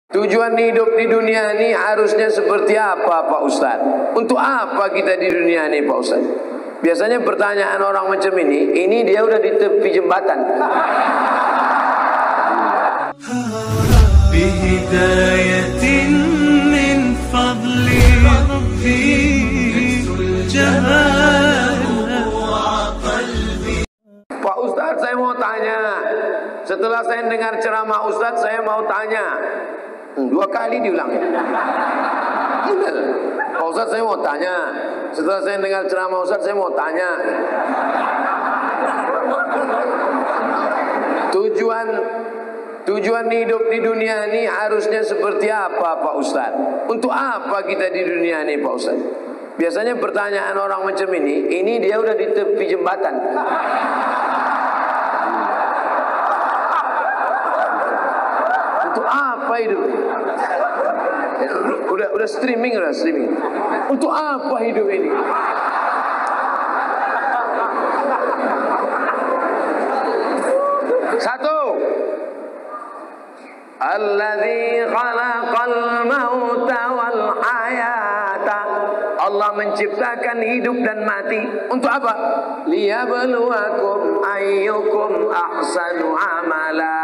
Tujuan hidup di dunia ini harusnya seperti apa Pak Ustadz? Untuk apa kita di dunia ini Pak Ustadz? Biasanya pertanyaan orang macam ini dia udah di tepi jembatan. Bihidayatin min fadli Rabbi Pak Ustadz, saya mau tanya. Setelah saya dengar ceramah Ustadz, saya mau tanya. 2 kali diulang. Pak Ustadz, saya mau tanya. Setelah saya dengar ceramah Ustadz, saya mau tanya. Tujuan hidup di dunia ini harusnya seperti apa Pak Ustadz? Untuk apa kita di dunia ini Pak Ustadz? Biasanya pertanyaan orang macam ini dia udah di tepi jembatan. Untuk apa hidup? Udah streaming. Untuk apa hidup ini? Satu. Alladzi khalaqal mauta wal hayata. Allah menciptakan hidup dan mati. Untuk apa? Liyabluwakum ayyukum ahsanu amala.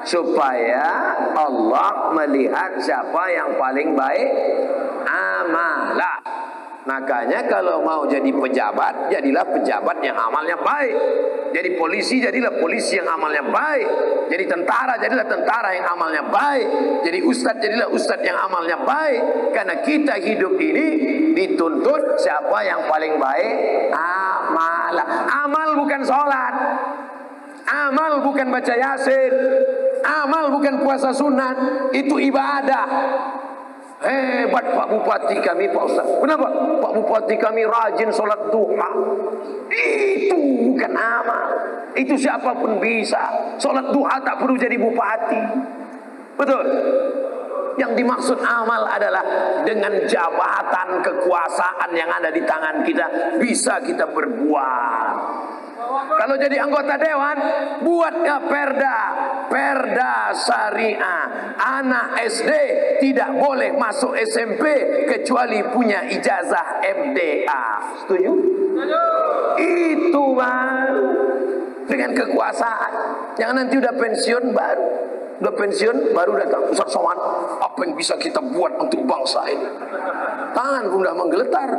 Supaya Allah melihat siapa yang paling baik amalah. Makanya kalau mau jadi pejabat, jadilah pejabat yang amalnya baik. Jadi polisi, jadilah polisi yang amalnya baik. Jadi tentara, jadilah tentara yang amalnya baik. Jadi ustadz, jadilah ustadz yang amalnya baik. Karena kita hidup ini dituntut siapa yang paling baik amalah. Amal bukan sholat, amal bukan baca yasin, amal bukan puasa sunat. Itu ibadah. Hebat Pak Bupati kami Pak Ustaz. Kenapa? Pak Bupati kami rajin sholat duha. Itu bukan amal. Itu siapapun bisa. Sholat duha tak perlu jadi bupati. Betul? Yang dimaksud amal adalah dengan jabatan kekuasaan yang ada di tangan kita, bisa kita berbuat. Kalau jadi anggota dewan, buatnya perda syariah. Anak SD tidak boleh masuk SMP kecuali punya ijazah MDA. Setuju? Itu baru dengan kekuasaan. Jangan nanti udah pensiun baru datang Ustaz Somad, apa yang bisa kita buat untuk bangsa ini? Tangan pun udah menggeletar.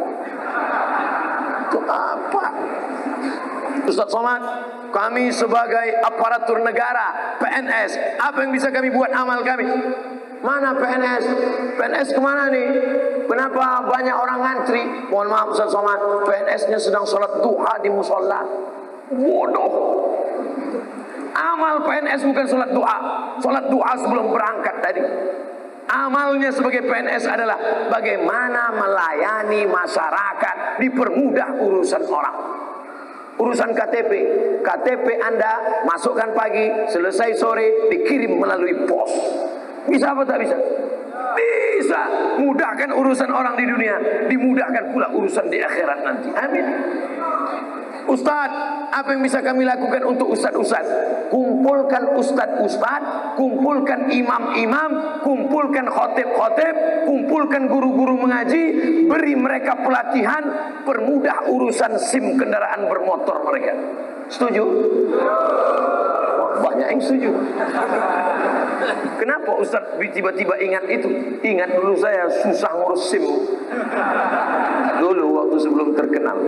Itu apa? Ustaz Somad, kami sebagai aparatur negara, PNS, apa yang bisa kami buat amal kami? Mana PNS? PNS kemana nih? Kenapa banyak orang ngantri? Mohon maaf Ustaz Somad, PNS-nya sedang sholat duha di musola. Bodoh. Amal PNS bukan sholat duha. Sholat duha sebelum berangkat tadi. Amalnya sebagai PNS adalah bagaimana melayani masyarakat, dipermudah urusan orang. Urusan KTP Anda masukkan pagi, selesai sore, dikirim melalui pos. Bisa apa tak bisa? Bisa. Mudahkan urusan orang di dunia, dimudahkan pula urusan di akhirat nanti. Amin. Ustadz, apa yang bisa kami lakukan untuk ustadz-ustadz? Kumpulkan ustadz-ustadz, kumpulkan imam-imam, kumpulkan khotib-khotib, kumpulkan guru-guru mengaji, beri mereka pelatihan, permudah urusan SIM kendaraan bermotor mereka. Setuju? Banyak yang setuju. Kenapa Ustadz tiba-tiba ingat itu? Ingat dulu saya susah ngurus SIM dulu waktu sebelum terkenal.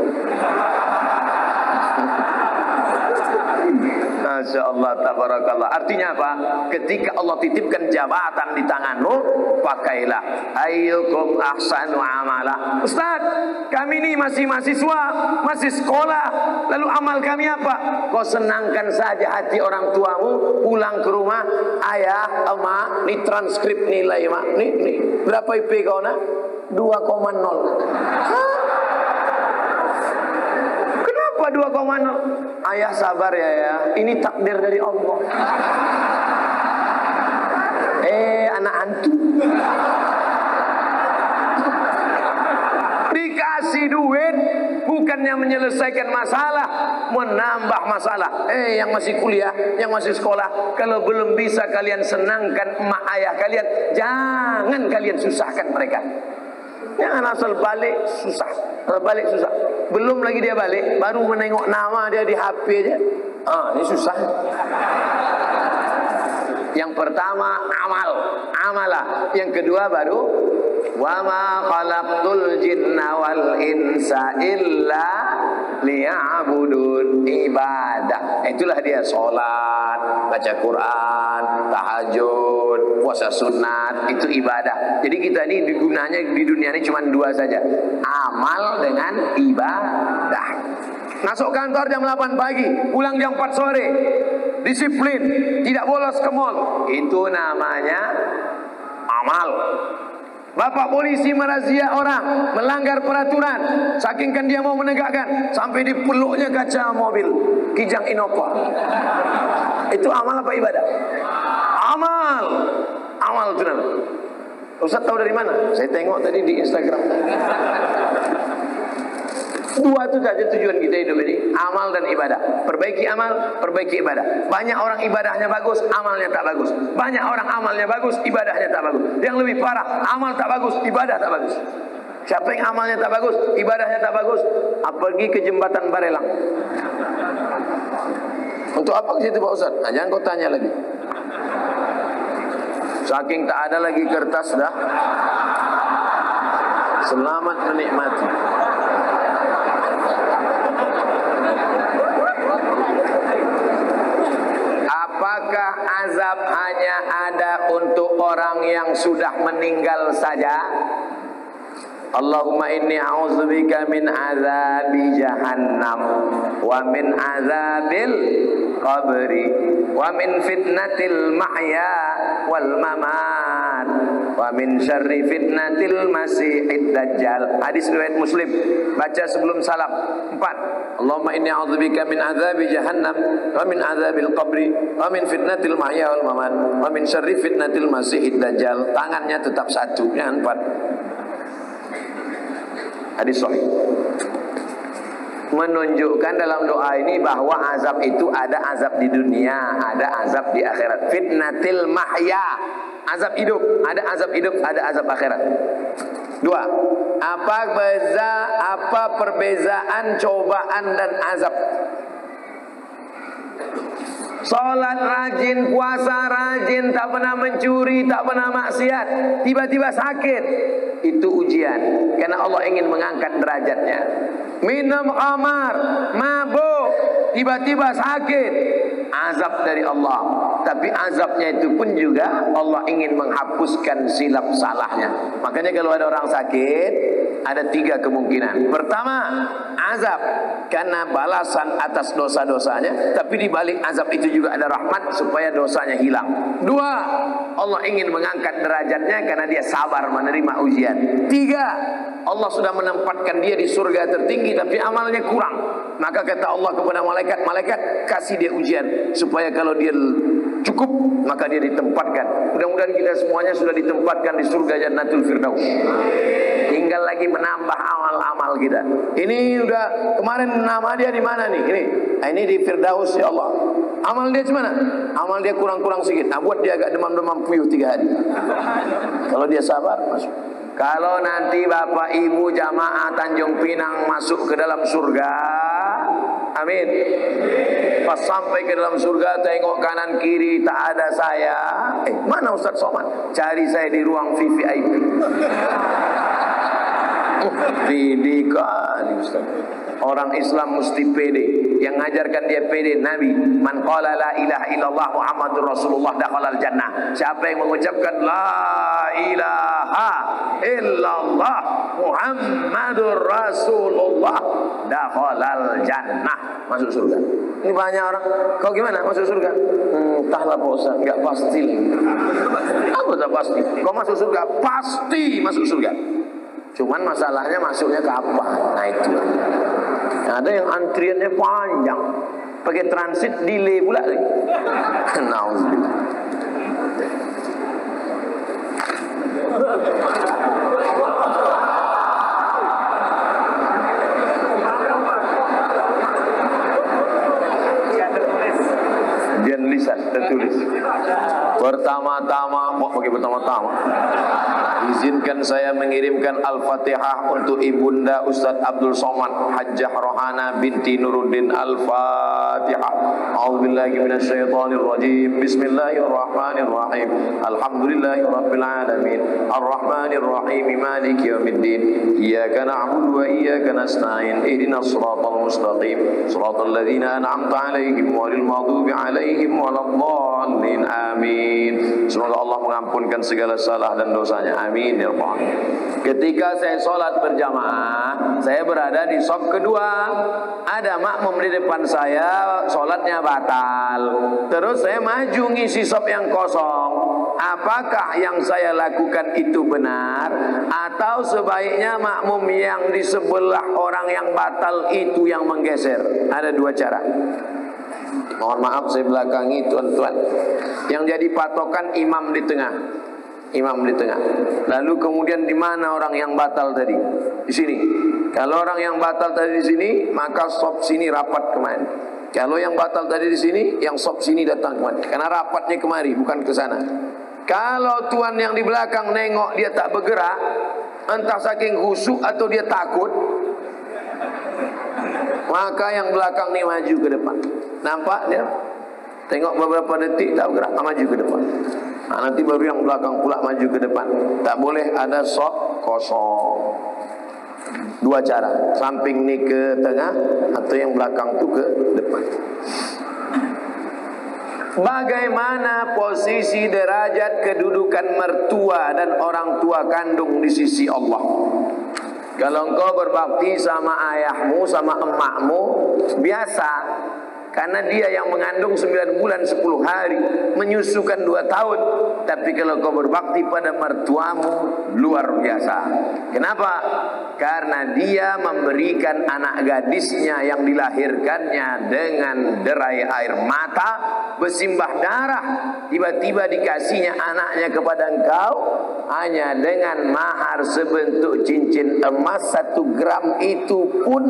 Masya Allah, tabarakallah. Artinya apa? Ketika Allah titipkan jabatan di tanganmu, pakailah. Ayyukum ahsanu amala. Ustaz, kami ini masih mahasiswa, masih sekolah. Lalu amal kami apa? Kau senangkan saja hati orang tuamu, pulang ke rumah, ayah, emak, ini transkrip nilai, mak. Nih. Berapa IP kau nak? 2,0. Hah? 2,0. Ayah sabar ya. Ini takdir dari Allah. Anak hantu. Dikasih duit bukannya menyelesaikan masalah, menambah masalah. Yang masih kuliah, yang masih sekolah, kalau belum bisa kalian senangkan emak ayah kalian, jangan kalian susahkan mereka. Jangan asal balik susah, belum lagi dia balik, baru menengok nama dia di HP aja. Ini susah. Yang pertama amalah. Yang kedua baru wa ma khalaqtul jinna wal insa illa liya'budun, ibadah. Itulah dia salat, baca Quran, tahajud, puasa sunat, itu ibadah. Jadi kita ini gunanya di dunia ini cuma dua saja, amal dengan ibadah. Masuk kantor jam 8 pagi, pulang jam 4 sore, disiplin, tidak bolos ke mall, itu namanya amal. Bapak polisi merazia orang melanggar peraturan, saking kan dia mau menegakkan, sampai dipeluknya kaca mobil Kijang Innova. Itu amal apa ibadah? Amal itu namanya. Ustaz tahu dari mana? Saya tengok tadi di Instagram. Dua itu saja tujuan kita hidup ini, amal dan ibadah. Perbaiki amal, perbaiki ibadah. Banyak orang ibadahnya bagus, amalnya tak bagus. Banyak orang amalnya bagus, ibadahnya tak bagus. Yang lebih parah, amal tak bagus, ibadah tak bagus. Siapa yang amalnya tak bagus, ibadahnya tak bagus, pergi ke jembatan Barelang. Untuk apa ke situ Pak Ustaz? Nah, jangan kau tanya lagi. Saking tak ada lagi kertas dah. Selamat menikmati. Apakah azab hanya ada untuk orang yang sudah meninggal saja? Allahumma inni a'udzubika min azabi jahannam wa min azabil qabri wa min fitnatil mahya wal mamat wa min syarri fitnatil masihid dajjal. Hadis riwayat Muslim. Baca sebelum salam. 4. Allahumma inni a'udzubika min azabi jahannam wa min azabil qabri wa min fitnatil mahya wal mamat wa min syarri fitnatil masihid dajjal. Tangannya tetap satu, jangan 4. Hadis sahih menunjukkan dalam doa ini bahwa azab itu ada azab di dunia, ada azab di akhirat. Fitnatil mahya, azab hidup, ada azab hidup, ada azab akhirat. 2. Apa perbezaan cobaan dan azab? Salat rajin, puasa rajin, tak pernah mencuri, tak pernah maksiat, tiba-tiba sakit, itu ujian, karena Allah ingin mengangkat derajatnya. Minum khamar, mabuk, tiba-tiba sakit, azab dari Allah. Tapi azabnya itu pun juga Allah ingin menghapuskan silap salahnya. Makanya kalau ada orang sakit, ada 3 kemungkinan. Pertama, azab karena balasan atas dosa-dosanya, tapi di balik azab itu juga ada rahmat supaya dosanya hilang. 2, Allah ingin mengangkat derajatnya karena dia sabar menerima ujian. 3, Allah sudah menempatkan dia di surga tertinggi tapi amalnya kurang. Maka kata Allah kepada malaikat, kasih dia ujian supaya kalau dia cukup maka dia ditempatkan. Mudah-mudahan kita semuanya sudah ditempatkan di surga Jannatul Firdaus. Tinggal lagi menambah amal-amal kita. Ini udah kemarin nama dia di mana nih? Ini di Firdaus ya Allah. Amal dia gimana? Amal dia kurang-kurang sedikit. Nah, buat dia agak demam-demam puyuh 3 hari. Kalau dia sabar masuk. Kalau nanti Bapak Ibu jamaah Tanjung Pinang masuk ke dalam surga, amin. Pas sampai ke dalam surga, tengok kanan kiri tak ada saya. Mana Ustaz Somad? Cari saya di ruang VVIP. Pede kali Ustaz. Orang Islam mesti pede. Yang ngajarkan dia pede Nabi. Man qala la ilaha illallah Muhammadur Rasulullah dakhalal jannah. Siapa yang mengucapkan la ilaha illallah Muhammadur Rasulullah dakhalal jannah, masuk surga. Ini banyak orang, kau gimana masuk surga? Entahlah Pak Ustaz, enggak pasti. Apa tak pasti? Kau masuk surga, pasti masuk surga. Cuman masalahnya masuknya kapan? Nah itu. Nah, ada yang antriannya panjang, pakai transit delay pula lagi. Nauzubillah. pertama-tama. Izinkan saya mengirimkan Al-Fatihah untuk Ibunda Ustadz Abdul Somad Hajjah Rohana binti Nuruddin. Al-Fatihah. A'udzubillahi minasyaitonir rajim. Bismillahirrahmanirrahim. Alhamdulillahirabbil alamin. Arrahmanir rahim. Maliki yaumiddin. Iyyaka na'budu wa iyyaka nasta'in. Ihdinas siratal mustaqim. Siratal ladzina an'amta 'alaihim ghairil maghdubi 'alaihim waladdallin. Amin. Semoga Allah mengampunkan segala salah dan dosanya. Amin ya Allah. Ketika saya sholat berjamaah, saya berada di shaf kedua. Ada makmum di depan saya, sholatnya batal. Terus saya maju ngisi shaf yang kosong. Apakah yang saya lakukan itu benar? Atau sebaiknya makmum yang di sebelah orang yang batal itu yang menggeser? Ada dua cara. Mohon maaf saya belakangi tuan-tuan. Yang jadi patokan imam di tengah. Imam di tengah. Lalu kemudian di mana orang yang batal tadi? Di sini. Kalau orang yang batal tadi di sini, maka shaf sini rapat kemari. Kalau yang batal tadi di sini, yang shaf sini datang kemari. Karena rapatnya kemari, bukan ke sana. Kalau tuan yang di belakang nengok dia tak bergerak, entah saking khusyuk atau dia takut, maka yang belakang ni maju ke depan. Nampak dia? Tengok beberapa detik tak bergerak, maju ke depan. Nanti baru yang belakang pula maju ke depan. Tak boleh ada shaf kosong. Dua cara, samping ni ke tengah atau yang belakang tu ke depan. Bagaimana posisi derajat kedudukan mertua dan orang tua kandung di sisi Allah? Kalau engkau berbakti sama ayahmu, sama emakmu, biasa. Karena dia yang mengandung 9 bulan 10 hari, menyusukan 2 tahun. Tapi kalau kau berbakti pada mertuamu, luar biasa. Kenapa? Karena dia memberikan anak gadisnya yang dilahirkannya dengan derai air mata, bersimbah darah. Tiba-tiba dikasihnya anaknya kepada engkau, hanya dengan mahar sebentuk cincin emas 1 gram, itu pun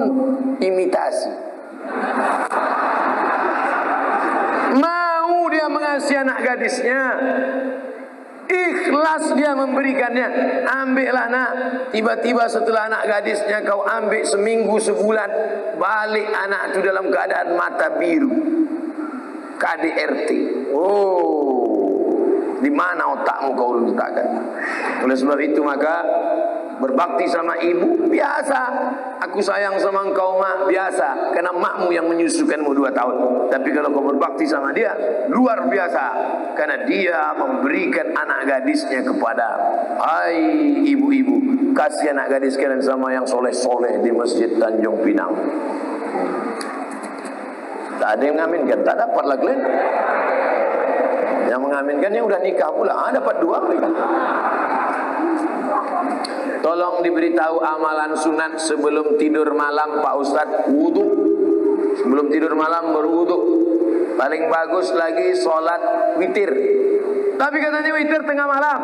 imitasi. Mau dia mengasihi anak gadisnya, ikhlas dia memberikannya. Ambillah nak. Tiba-tiba setelah anak gadisnya kau ambil seminggu sebulan, balik anak itu dalam keadaan mata biru, KDRT. Di mana otakmu kau letakkan? Oleh sebab itu maka berbakti sama ibu biasa. Aku sayang sama engkau mak, biasa. Karena makmu yang menyusukanmu 2 tahun. Tapi kalau kau berbakti sama dia, luar biasa. Karena dia memberikan anak gadisnya kepada. Hai ibu-ibu, kasih anak gadis kalian sama yang soleh-soleh di Masjid Tanjung Pinang. Tak ada yang mengaminkan, tak dapat lah kalian. Yang mengaminkan yang udah nikah pula, dapat 2 mereka. Tolong diberitahu amalan sunat sebelum tidur malam Pak Ustadz. Wudu. Sebelum tidur malam berwudu. Paling bagus lagi sholat witir. Tapi katanya witir tengah malam.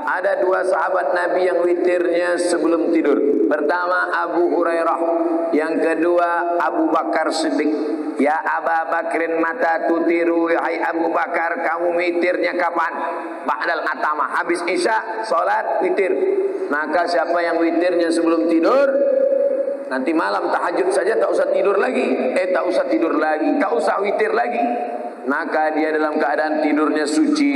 Ada 2 sahabat Nabi yang witirnya sebelum tidur. Pertama Abu Hurairah, yang kedua Abu Bakar Siddiq. Ya Aba Bakrin mata tutiru, hai Abu Bakar, kamu witirnya kapan? Ba'dal atama, habis isya sholat witir. Maka siapa yang witirnya sebelum tidur, nanti malam tahajud saja tak usah tidur lagi. Tak usah tidur lagi, tak usah witir lagi. Maka dia dalam keadaan tidurnya suci.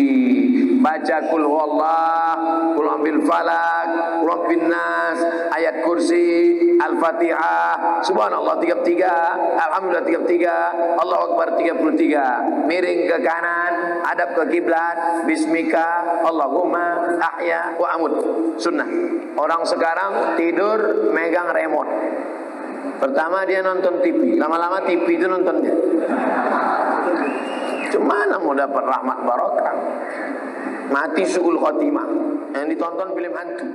Baca kul huwallah, kul ambil falak, kul rabbin nas, ayat kursi, al-fatihah, subhanallah 33, alhamdulillah 33, Allahu akbar 33. Miring ke kanan, hadap ke kiblat, bismika Allahumma ahya wa amut. Sunnah. Orang sekarang tidur megang remote. Pertama dia nonton TV, lama-lama TV itu nonton dia. Cemana mau dapat rahmat barokah? Mati su'ul khotimah. Yang ditonton film hantu.